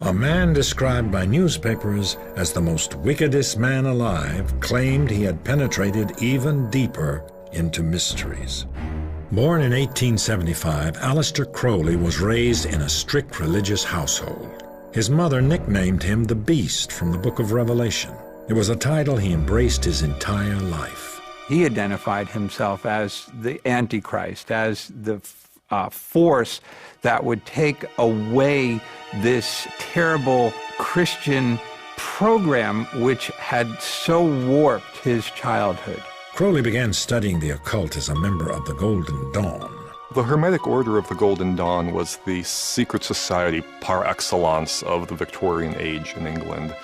A man described by newspapers as the most wickedest man alive claimed he had penetrated even deeper into mysteries. Born in 1875, Aleister Crowley was raised in a strict religious household. His mother nicknamed him the Beast from the Book of Revelation. It was a title he embraced his entire life. He identified himself as the Antichrist, as the force that would take away this terrible Christian program which had so warped his childhood. Crowley began studying the occult as a member of the Golden Dawn. The Hermetic Order of the Golden Dawn was the secret society par excellence of the Victorian age in England.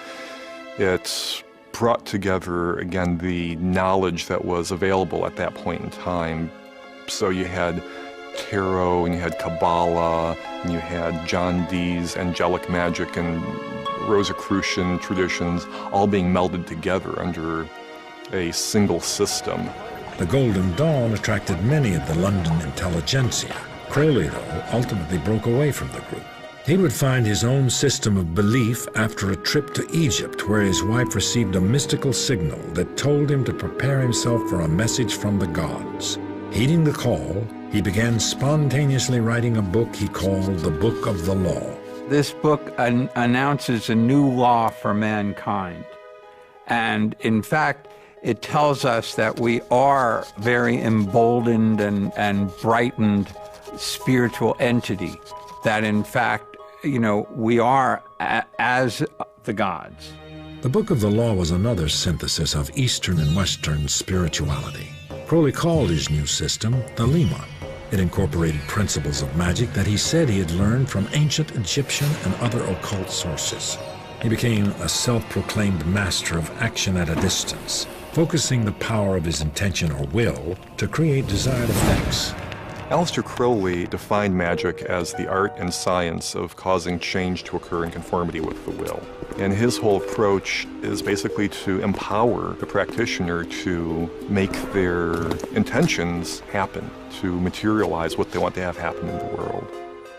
It brought together, again, the knowledge that was available at that point in time. So you had tarot, and you had Kabbalah, and you had John Dee's angelic magic and Rosicrucian traditions all being melded together under a single system. The Golden Dawn attracted many of the London intelligentsia. Crowley, though, ultimately broke away from the group. He would find his own system of belief after a trip to Egypt, where his wife received a mystical signal that told him to prepare himself for a message from the gods. Heeding the call, he began spontaneously writing a book he called the Book of the Law. This book announces a new law for mankind. And in fact, it tells us that we are very emboldened and brightened spiritual entity, that in fact, we are as the gods. The Book of the Law was another synthesis of Eastern and Western spirituality. Crowley called his new system the Lema. It incorporated principles of magic that he said he had learned from ancient Egyptian and other occult sources. He became a self-proclaimed master of action at a distance, focusing the power of his intention or will to create desired effects. Aleister Crowley defined magic as the art and science of causing change to occur in conformity with the will. And his whole approach is basically to empower the practitioner to make their intentions happen, to materialize what they want to have happen in the world.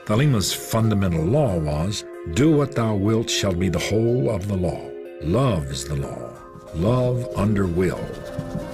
The Lema's fundamental law was, "Do what thou wilt shall be the whole of the law. Love is the law. Love under will."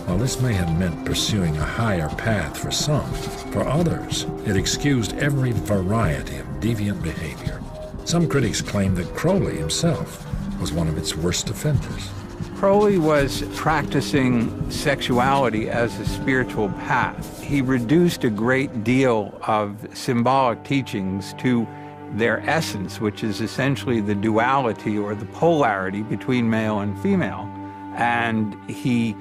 While this may have meant pursuing a higher path for some, for others, it excused every variety of deviant behavior. Some critics claim that Crowley himself was one of its worst offenders. Crowley was practicing sexuality as a spiritual path. He reduced a great deal of symbolic teachings to their essence, which is essentially the duality or the polarity between male and female. And he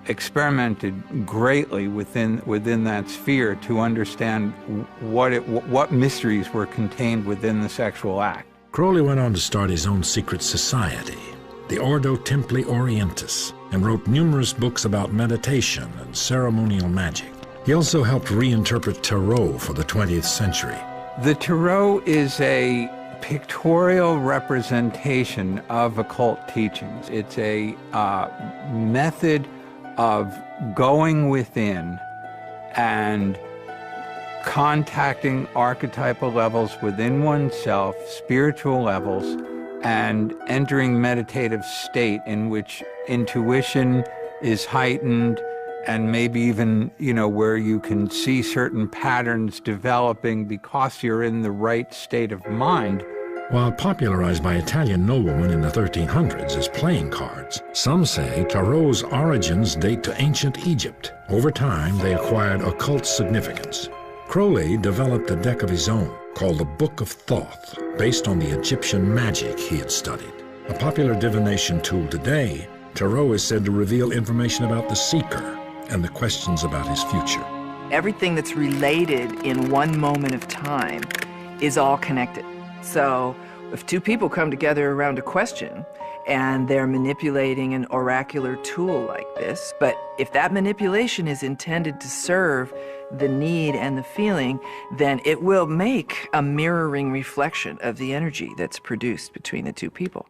experimented greatly within that sphere to understand what mysteries were contained within the sexual act. Crowley went on to start his own secret society, the Ordo Templi Orientis, and wrote numerous books about meditation and ceremonial magic. He also helped reinterpret tarot for the 20th century. The tarot is a pictorial representation of occult teachings. It's a method of going within and contacting archetypal levels within oneself, spiritual levels, and entering meditative state in which intuition is heightened and maybe even, where you can see certain patterns developing because you're in the right state of mind. While popularized by Italian noblemen in the 1300s as playing cards, some say tarot's origins date to ancient Egypt. Over time, they acquired occult significance. Crowley developed a deck of his own, called the Book of Thoth, based on the Egyptian magic he had studied. A popular divination tool today, tarot is said to reveal information about the seeker and the questions about his future. Everything that's related in one moment of time is all connected. So if two people come together around a question and they're manipulating an oracular tool like this, but if that manipulation is intended to serve the need and the feeling, then it will make a mirroring reflection of the energy that's produced between the two people.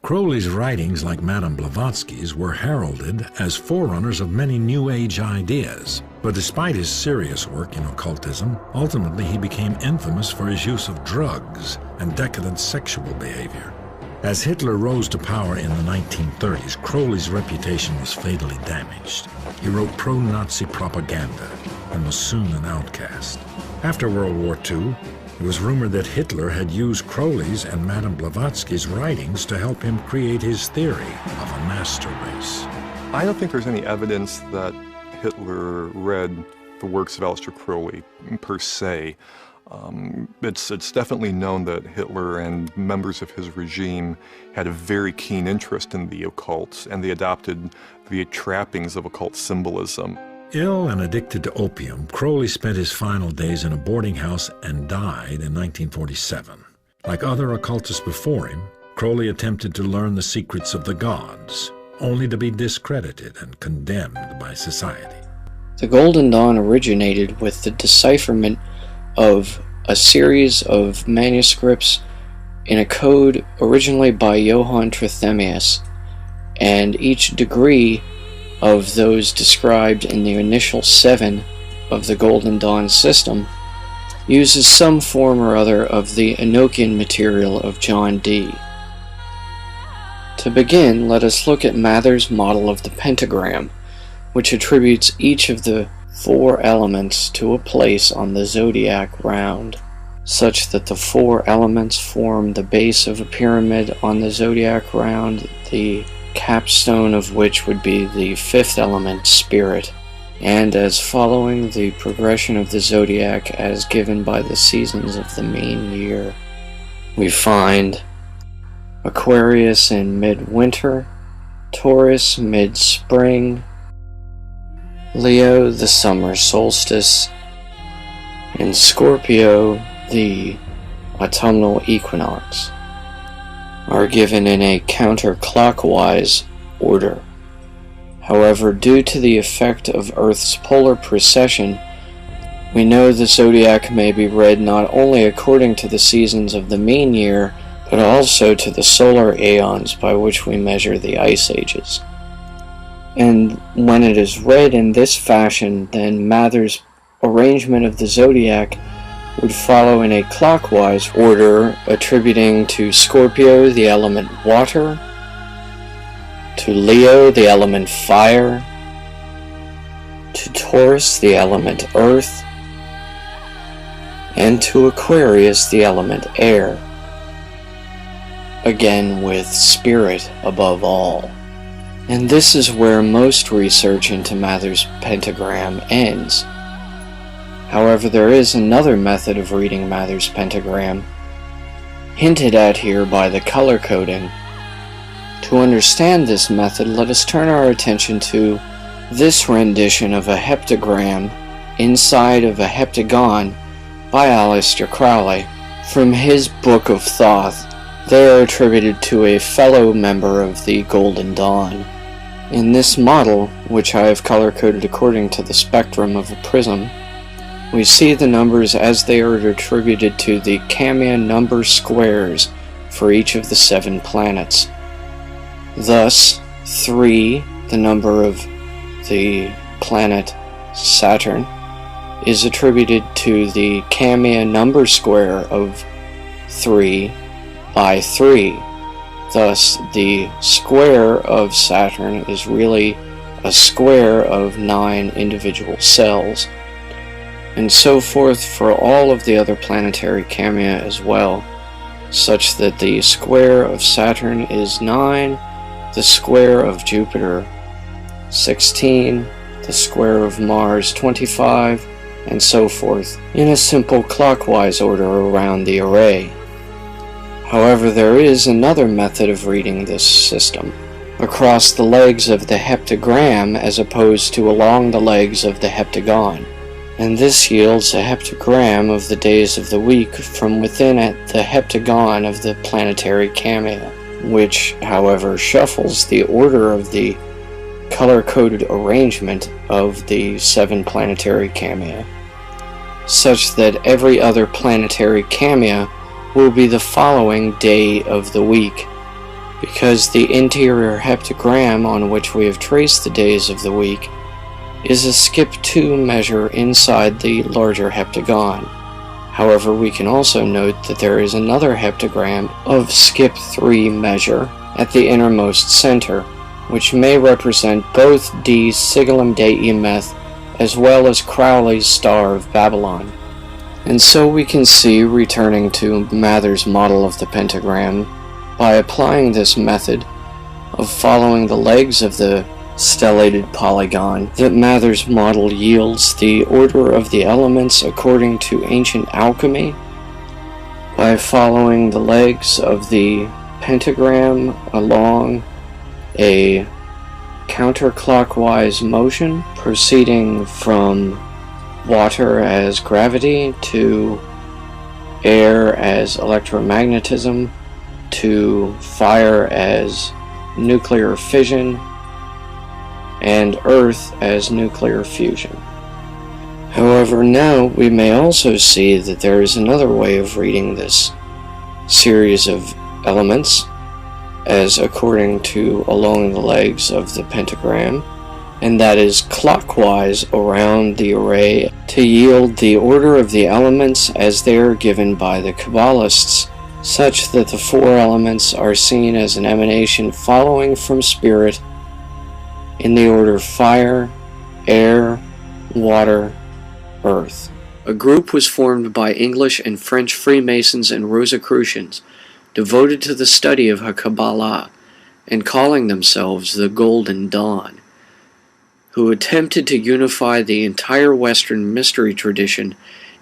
Crowley's writings, like Madame Blavatsky's, were heralded as forerunners of many New Age ideas. But despite his serious work in occultism, ultimately he became infamous for his use of drugs and decadent sexual behavior. As Hitler rose to power in the 1930s, Crowley's reputation was fatally damaged. He wrote pro-Nazi propaganda and was soon an outcast. After World War II, it was rumored that Hitler had used Crowley's and Madame Blavatsky's writings to help him create his theory of a master race. I don't think there's any evidence that Hitler read the works of Aleister Crowley per se. It's definitely known that Hitler and members of his regime had a very keen interest in the occult, and they adopted the trappings of occult symbolism. Ill and addicted to opium, Crowley spent his final days in a boarding house and died in 1947. Like other occultists before him, Crowley attempted to learn the secrets of the gods, only to be discredited and condemned by society. The Golden Dawn originated with the decipherment of a series of manuscripts in a code originally by Johann Trithemius, and each degree of those described in the initial 7 of the Golden Dawn system uses some form or other of the Enochian material of John Dee. To begin, let us look at Mather's model of the pentagram, which attributes each of the 4 elements to a place on the zodiac round, such that the 4 elements form the base of a pyramid on the zodiac round, the capstone of which would be the 5th element, spirit, and as following the progression of the zodiac as given by the seasons of the mean year. We find Aquarius in midwinter, Taurus mid-spring, Leo the summer solstice, and Scorpio the autumnal equinox are given in a counterclockwise order. However, due to the effect of Earth's polar precession, we know the zodiac may be read not only according to the seasons of the mean year, but also to the solar aeons by which we measure the ice ages. And when it is read in this fashion, then Mather's arrangement of the zodiac would follow in a clockwise order, attributing to Scorpio the element water, to Leo the element fire, to Taurus the element earth, and to Aquarius the element air, again with spirit above all. And this is where most research into Mather's pentagram ends. However, there is another method of reading Mather's pentagram, hinted at here by the color coding. To understand this method, let us turn our attention to this rendition of a heptagram inside of a heptagon by Aleister Crowley. From his Book of Thoth, they are attributed to a fellow member of the Golden Dawn. In this model, which I have color-coded according to the spectrum of a prism, we see the numbers as they are attributed to the Kamea number squares for each of the 7 planets. Thus, 3, the number of the planet Saturn, is attributed to the Kamea number square of 3 by 3. Thus, the square of Saturn is really a square of 9 individual cells, and so forth for all of the other planetary kamea as well, such that the square of Saturn is 9, the square of Jupiter 16, the square of Mars 25, and so forth, in a simple clockwise order around the array. However, there is another method of reading this system, across the legs of the heptagram as opposed to along the legs of the heptagon, and this yields a heptagram of the days of the week from within it the heptagon of the planetary kamea, which, however, shuffles the order of the color-coded arrangement of the 7 planetary kamea, such that every other planetary kamea will be the following day of the week, because the interior heptagram on which we have traced the days of the week is a skip 2 measure inside the larger heptagon. However, we can also note that there is another heptagram of skip 3 measure at the innermost center, which may represent both D Sigillum Dei Meth as well as Crowley's Star of Babylon. And so we can see, returning to Mather's model of the pentagram, by applying this method of following the legs of the stellated polygon, that Mather's model yields the order of the elements according to ancient alchemy. By following the legs of the pentagram along a counterclockwise motion, proceeding from water as gravity to air as electromagnetism to fire as nuclear fission and earth as nuclear fusion. However, now we may also see that there is another way of reading this series of elements, as according to along the legs of the pentagram, and that is clockwise around the array to yield the order of the elements as they are given by the Kabbalists, such that the 4 elements are seen as an emanation following from spirit in the order fire, air, water, earth. A group was formed by English and French Freemasons and Rosicrucians devoted to the study of Kabbalah and calling themselves the Golden Dawn, who attempted to unify the entire Western mystery tradition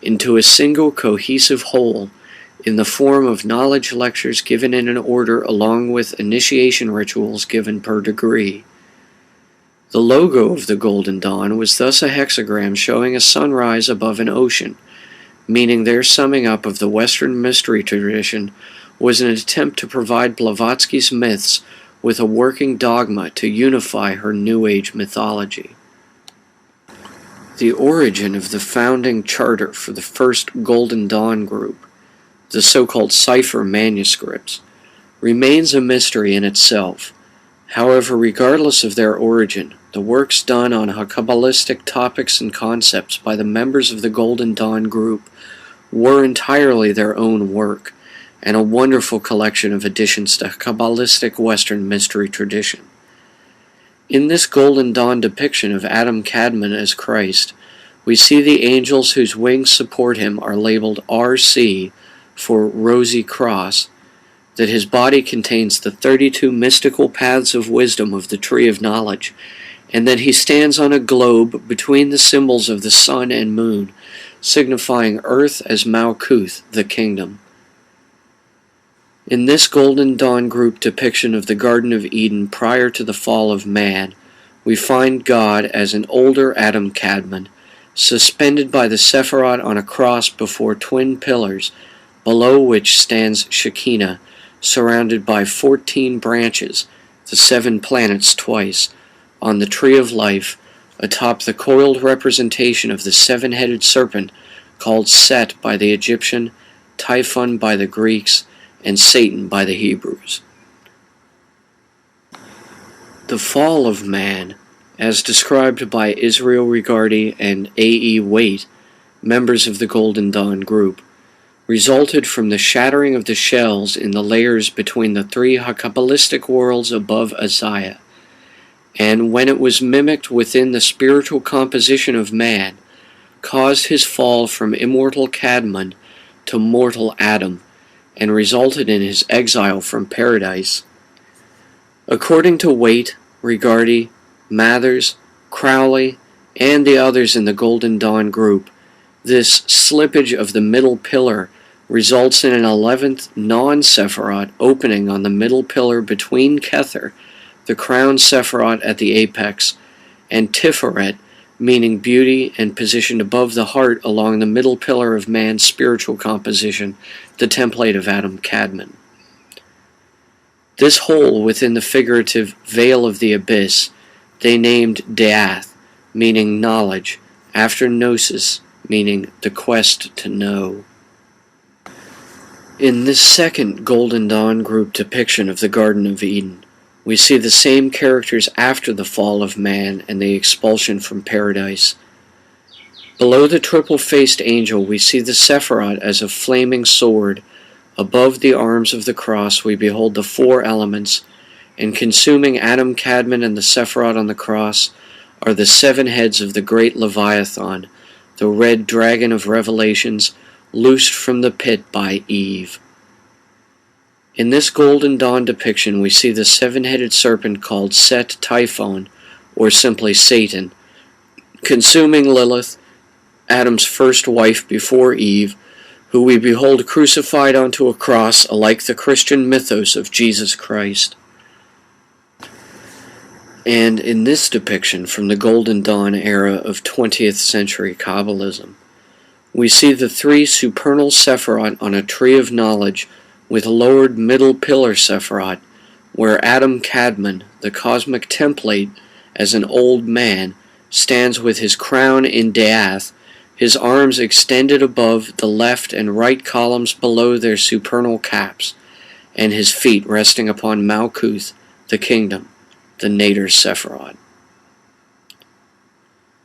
into a single cohesive whole in the form of knowledge lectures given in an order along with initiation rituals given per degree. The logo of the Golden Dawn was thus a hexagram showing a sunrise above an ocean, meaning their summing up of the Western mystery tradition was an attempt to provide Blavatsky's myths with a working dogma to unify her New Age mythology. The origin of the founding charter for the first Golden Dawn group, the so-called cipher manuscripts, remains a mystery in itself. However, regardless of their origin, the works done on Kabbalistic topics and concepts by the members of the Golden Dawn group were entirely their own work, and a wonderful collection of additions to Kabbalistic Western mystery tradition. In this Golden Dawn depiction of Adam Kadmon as Christ, we see the angels whose wings support him are labeled RC for Rosy Cross, that his body contains the 32 mystical paths of wisdom of the Tree of Knowledge, and that he stands on a globe between the symbols of the sun and moon, signifying earth as Malkuth, the kingdom. In this Golden Dawn group depiction of the Garden of Eden prior to the fall of man, we find God as an older Adam Kadmon, suspended by the Sephiroth on a cross before twin pillars, below which stands Shekinah, surrounded by 14 branches, the 7 planets twice, on the Tree of Life, atop the coiled representation of the 7-headed serpent called Set by the Egyptian, Typhon by the Greeks, and Satan by the Hebrews. The fall of man, as described by Israel Regardie and A.E. Waite, members of the Golden Dawn group, resulted from the shattering of the shells in the layers between the 3 Kabbalistic worlds above Isaiah, and when it was mimicked within the spiritual composition of man, caused his fall from immortal Kadmon to mortal Adam, and resulted in his exile from paradise. According to Waite, Regardie, Mathers, Crowley, and the others in the Golden Dawn group, this slippage of the middle pillar results in an 11th non-Sephiroth opening on the middle pillar between Kether, the crown Sephiroth at the apex, and Tiferet, meaning beauty and positioned above the heart along the middle pillar of man's spiritual composition, the template of Adam Kadmon. This hole within the figurative veil of the abyss they named Death, meaning knowledge, after Gnosis, meaning the quest to know. In this second Golden Dawn group depiction of the Garden of Eden, we see the same characters after the fall of man and the expulsion from paradise. Below the triple-faced angel, we see the Sephiroth as a flaming sword. Above the arms of the cross, we behold the four elements, and consuming Adam, Cadmon, and the Sephiroth on the cross are the seven heads of the great Leviathan, the red dragon of Revelations, loosed from the pit by Eve. In this Golden Dawn depiction, we see the seven-headed serpent called Set Typhon, or simply Satan, consuming Lilith, Adam's first wife before Eve, who we behold crucified onto a cross like the Christian mythos of Jesus Christ. And in this depiction from the Golden Dawn era of 20th century Kabbalism, we see the three supernal Sephiroth on a tree of knowledge with lowered middle pillar Sephiroth, where Adam Cadmon, the cosmic template, as an old man, stands with his crown in Death, his arms extended above the left and right columns below their supernal caps, and his feet resting upon Malkuth, the kingdom, the Nader Sephiroth.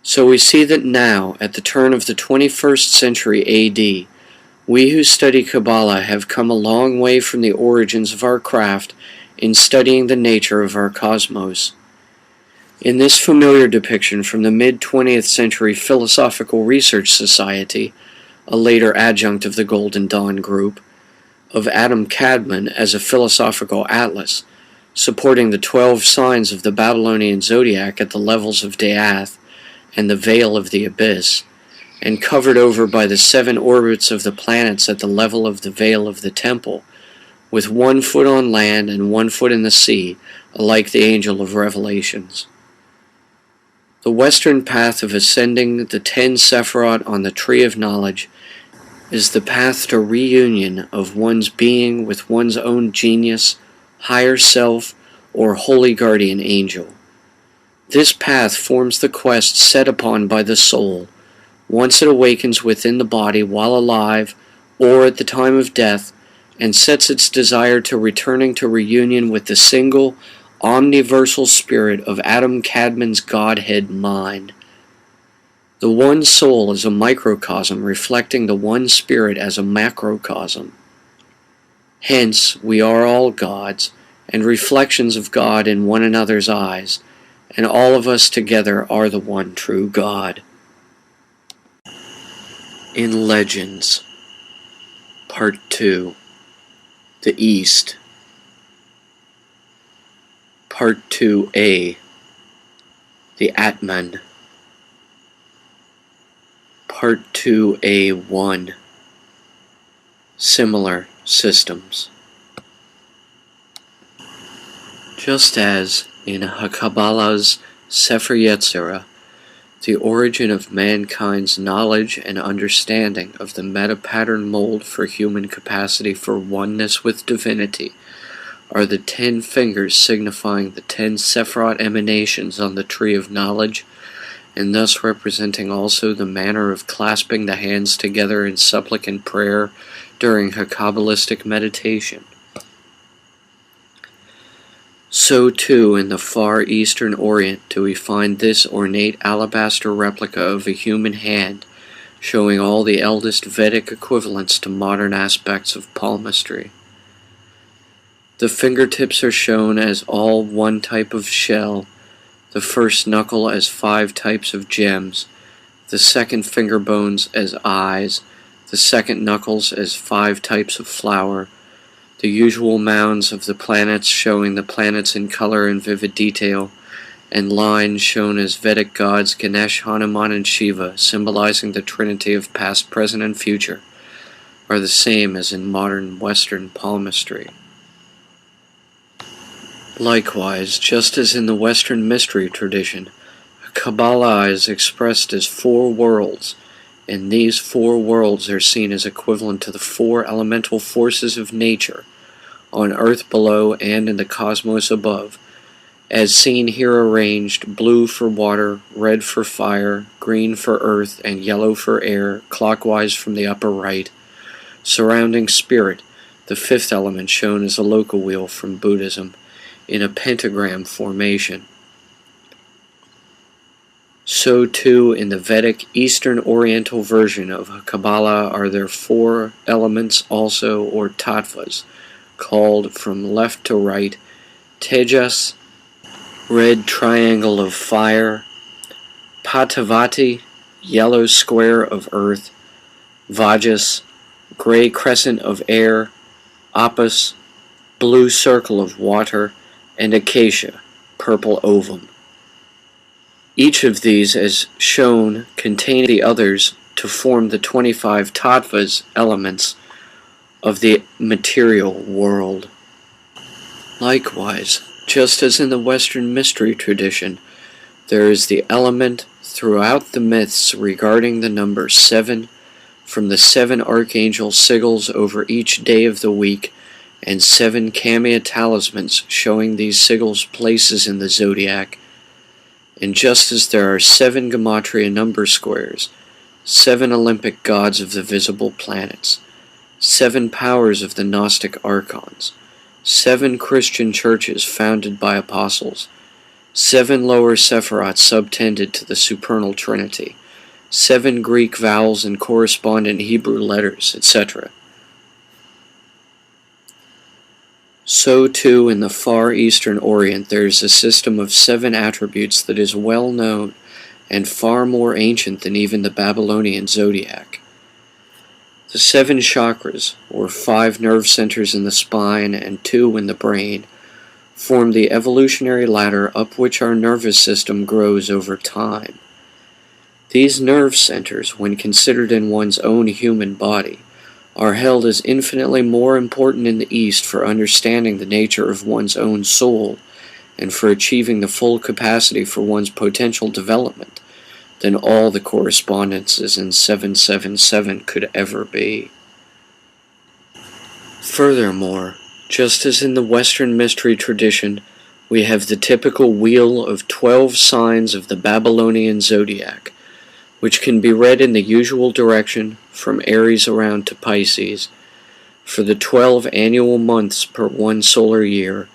So we see that now, at the turn of the 21st century AD, we who study Kabbalah have come a long way from the origins of our craft in studying the nature of our cosmos. In this familiar depiction from the mid-20th century Philosophical Research Society, a later adjunct of the Golden Dawn group, of Adam Cadmon as a philosophical atlas, supporting the 12 signs of the Babylonian zodiac at the levels of Death and the veil of the abyss, and covered over by the 7 orbits of the planets at the level of the veil of the temple, with 1 foot on land and 1 foot in the sea, like the angel of Revelations. The western path of ascending the 10 Sephiroth on the Tree of Knowledge is the path to reunion of one's being with one's own genius, higher self, or holy guardian angel. This path forms the quest set upon by the soul, once it awakens within the body while alive, or at the time of death, and sets its desire to returning to reunion with the single, omniversal spirit of Adam Cadmon's Godhead mind. The one soul is a microcosm reflecting the one spirit as a macrocosm. Hence, we are all gods, and reflections of God in one another's eyes, and all of us together are the one true God. In Legends, Part 2, The East. Part 2a, The Atman. Part 2a1, Similar Systems. Just as in Kabbalah's Sefer Yetzirah, the origin of mankind's knowledge and understanding of the meta-pattern mold for human capacity for oneness with divinity are the 10 fingers signifying the 10 Sephiroth emanations on the Tree of Knowledge, and thus representing also the manner of clasping the hands together in supplicant prayer during her Kabbalistic meditation. So too in the far Eastern Orient do we find this ornate alabaster replica of a human hand, showing all the eldest Vedic equivalents to modern aspects of palmistry. The fingertips are shown as all one type of shell, the first knuckle as 5 types of gems, the second finger bones as eyes, the second knuckles as 5 types of flower, the usual mounds of the planets showing the planets in color and vivid detail, and lines shown as Vedic gods Ganesh, Hanuman, and Shiva, symbolizing the trinity of past, present, and future, are the same as in modern Western palmistry. Likewise, just as in the Western mystery tradition, Kabbalah is expressed as 4 worlds, and these 4 worlds are seen as equivalent to the 4 elemental forces of nature, on earth below and in the cosmos above, as seen here arranged: blue for water, red for fire, green for earth, and yellow for air, clockwise from the upper right, surrounding spirit, the fifth element shown as a local wheel from Buddhism in a pentagram formation. So too in the Vedic Eastern Oriental version of Kabbalah are there 4 elements also, or tattvas, called from left to right Tejas, red triangle of fire, Patavati, yellow square of earth, Vajas, gray crescent of air, Apis, blue circle of water, and Acacia, purple ovum. Each of these, as shown, contain the others to form the 25 tattvas, elements, of the material world. Likewise, just as in the Western mystery tradition, there is the element throughout the myths regarding the number 7, from the 7 archangel sigils over each day of the week, and 7 cameo talismans showing these sigils places in the zodiac. And just as there are 7 gematria number squares, 7 Olympic gods of the visible planets, 7 powers of the Gnostic archons, 7 Christian churches founded by apostles, 7 lower sephirots subtended to the supernal Trinity, 7 Greek vowels and correspondent Hebrew letters, etc. So too in the far Eastern Orient there is a system of 7 attributes that is well known and far more ancient than even the Babylonian zodiac. The 7 chakras, or 5 nerve centers in the spine and 2 in the brain, form the evolutionary ladder up which our nervous system grows over time. These nerve centers, when considered in one's own human body, are held as infinitely more important in the East for understanding the nature of one's own soul and for achieving the full capacity for one's potential development than all the correspondences in 777 could ever be. Furthermore, just as in the Western mystery tradition, we have the typical wheel of 12 signs of the Babylonian zodiac, which can be read in the usual direction from Aries around to Pisces for the 12 annual months per 1 solar year,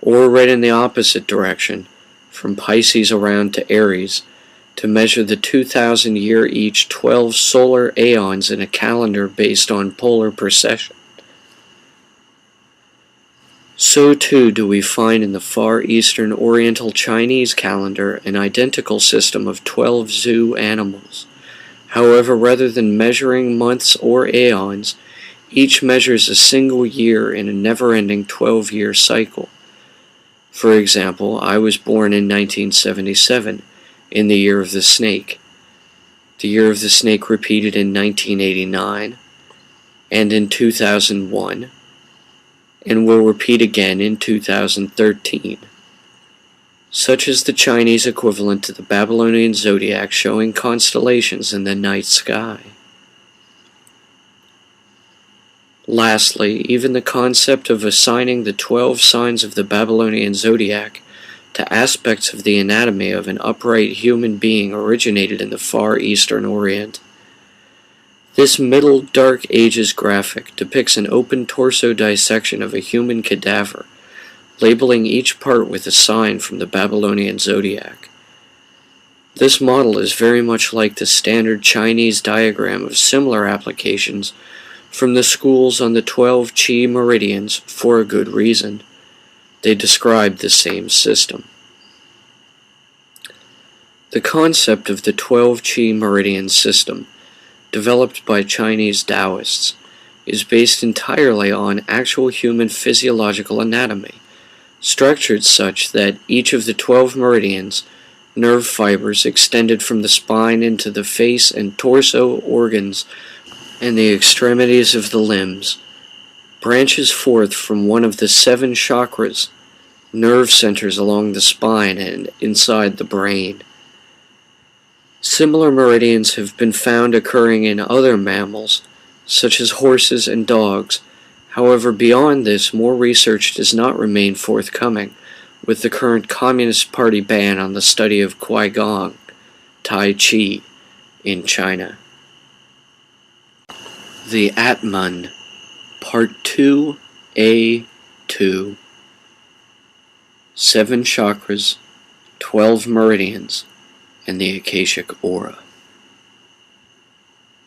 or read in the opposite direction from Pisces around to Aries to measure the 2,000 year each 12 solar aeons in a calendar based on polar precession. So too do we find in the far Eastern Oriental Chinese calendar an identical system of 12 zoo animals. However, rather than measuring months or aeons, each measures a single year in a never-ending 12-year cycle. For example, I was born in 1977, in the year of the snake. The year of the snake repeated in 1989, and in 2001, and will repeat again in 2013. Such is the Chinese equivalent to the Babylonian zodiac showing constellations in the night sky. Lastly, even the concept of assigning the 12 signs of the Babylonian zodiac to aspects of the anatomy of an upright human being originated in the far Eastern Orient. This Middle Dark Ages graphic depicts an open torso dissection of a human cadaver, labeling each part with a sign from the Babylonian zodiac. This model is very much like the standard Chinese diagram of similar applications from the schools on the 12 Qi meridians for a good reason. They describe the same system. The concept of the 12 Qi meridian system, developed by Chinese Taoists, is based entirely on actual human physiological anatomy, structured such that each of the 12 meridians, nerve fibers extended from the spine into the face and torso organs and the extremities of the limbs, branches forth from one of the 7 chakras, nerve centers along the spine and inside the brain. Similar meridians have been found occurring in other mammals, such as horses and dogs. However, beyond this, more research does not remain forthcoming, with the current Communist Party ban on the study of Qigong, Tai Chi, in China. The Atman, Part 2A2. 7 chakras, 12 meridians, and the Akashic aura.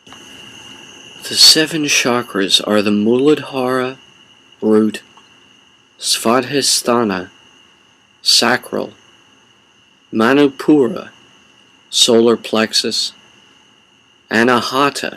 The 7 chakras are the Muladhara, root, Svadhisthana, sacral, Manipura, solar plexus, Anahata,